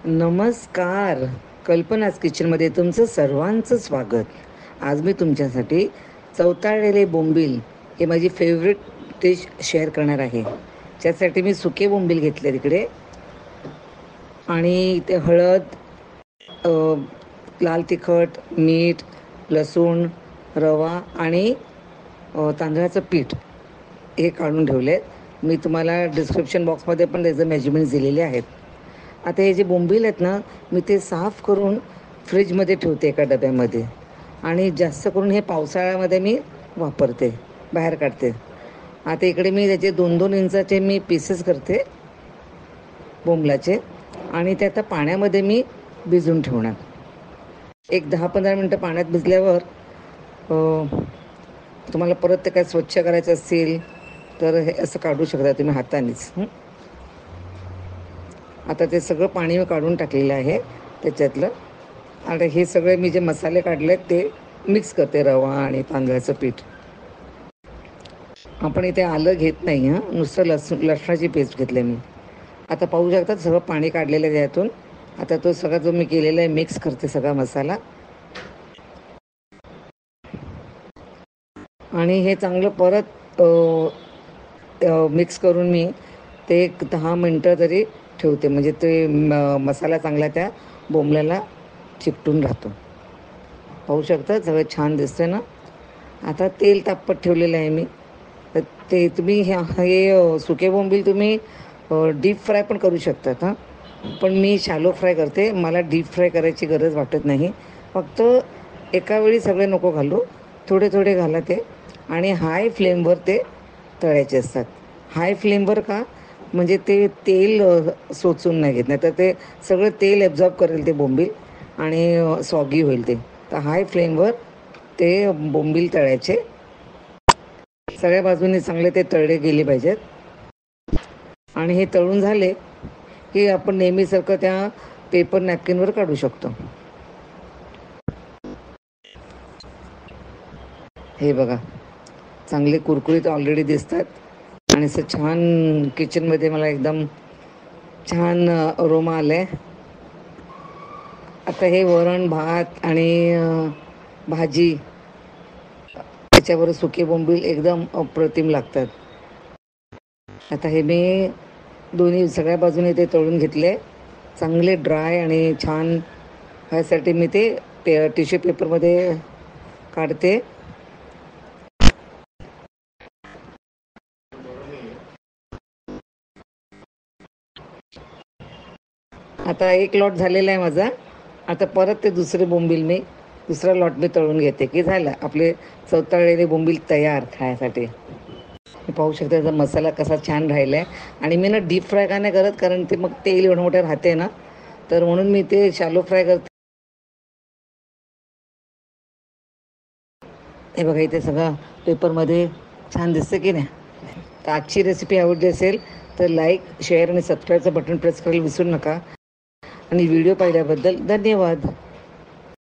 नमस्कार. कल्पनाच किचनमध्ये तुमचं सर्वांचं स्वागत. आज मी तुमच्यासाठी चवताळलेले बोंबील हे माझी फेवरेट डिश शेअर करणार आहे. त्यासाठी मी सुके बोंबील घेतले तिकडे आणि इथे हळद, अ, लाल तिखट, मीठ, लसूण, रवा आणि तांदळाचं पीठ हे काढून ठेवले. मी तुम्हाला डिस्क्रिप्शन बॉक्समध्ये पण त्याचे मेजरमेंट्स दिलेले आहेत. आता हे जे बोंबील आहेत ना, मी ते साफ करून फ्रीजमध्ये ठेवते एका डब्यामध्ये आणि जास्त करून हे पावसाळ्यामध्ये मी वापरते, बाहेर काढते. आता इकडे मी त्याचे 2-2 इंचाचे मी पीसेस करते बोंबलाचे आणि ते आता पाण्यामध्ये मी भिजून ठेवणार. एक 10-15 मिनटं पाण्यात भिजल्यावर तुम्हाला परत ते काय स्वच्छ करायचं असेल तर हे असं काढू शकता तुम्ही हातानेच. आता ते सगळं पाणी मी काढून टाकलेलं आहे त्याच्यातलं. आता हे सगळे मी जे मसाले काढले आहेत ते मिक्स करते, रवा आणि तांदळाचं पीठ. आपण इथे आलं घेत नाही हां, नुसतं लसणाची पेस्ट घेतली मी. आता पाहू शकता सगळं पाणी काढलेलं आहे त्यातून. आता तो सगळा जो मी केलेला आहे मिक्स करते सगळा मसाला आणि हे चांगलं परत मिक्स करून मी ते एक 10 मिनटं तरी ठेवते, म्हणजे ते मसाला चांगला त्या बोंबल्याला चिकटून राहतो. पाहू शकता सगळं छान दिसतं ना. आता तेल तापत ठेवलेलं आहे मी. तर ते तुम्ही हे सुके बोंबील तुम्ही डीप फ्राय पण करू शकतात हां, पण मी शॅलो फ्राय करते. मला डीप फ्राय करायची गरज वाटत नाही. फक्त एका वेळी सगळे नको घालू, थोडे थोडे घाला ते आणि हाय फ्लेमवर ते तळायचे असतात. हाय फ्लेमवर का, म्हणजे ते तेल सोचून नाही घेत, नाही तर ते सगळं तेल ॲब्झॉर्ब करेल ते बोंबील आणि सॉगी होईल ते. तर हाय फ्लेमवर ते बोंबील तळायचे. सगळ्या बाजूनी चांगले ते तळले गेले पाहिजेत आणि हे तळून झाले की आपण नेहमीसारखं त्या पेपर नॅपकिनवर काढू शकतो. हे बघा, चांगले कुरकुरीत ऑलरेडी दिसतात आणि असं छान किचनमध्ये मला एकदम छान अरोमा आलं आहे. आता हे वरण भात आणि भाजी त्याच्यावर सुके बोंबील एकदम अप्रतिम लागतात. आता हे मी दोन्ही सगळ्या बाजूने ते तळून घेतले, चांगले ड्राय आणि छान ह्यासाठी मी ते टिश्यू पेपरमध्ये काढते. आता एक लॉट झालेला आहे माझा. आता परत ते दुसरा लॉट मी तळून घेते की झालं आपले चवतळलेले बोंबील तयार खाण्यासाठी. हे पाहू शकता त्याचा मसाला कसा छान राहिला आहे आणि मी ना डीप फ्राय का नाही करत, कारण ते मग तेल एवढं मोठं राहते ना, तर म्हणून मी ते शॅलो फ्राय करते. हे बघा इथे सगळं पेपरमध्ये छान दिसतं की नाही. तर आजची रेसिपी आवडली असेल तर लाईक, शेअर आणि सबस्क्राईबचं बटन प्रेस करायला विसरू नका आणि व्हिडिओ पाहिल्याबद्दल धन्यवाद.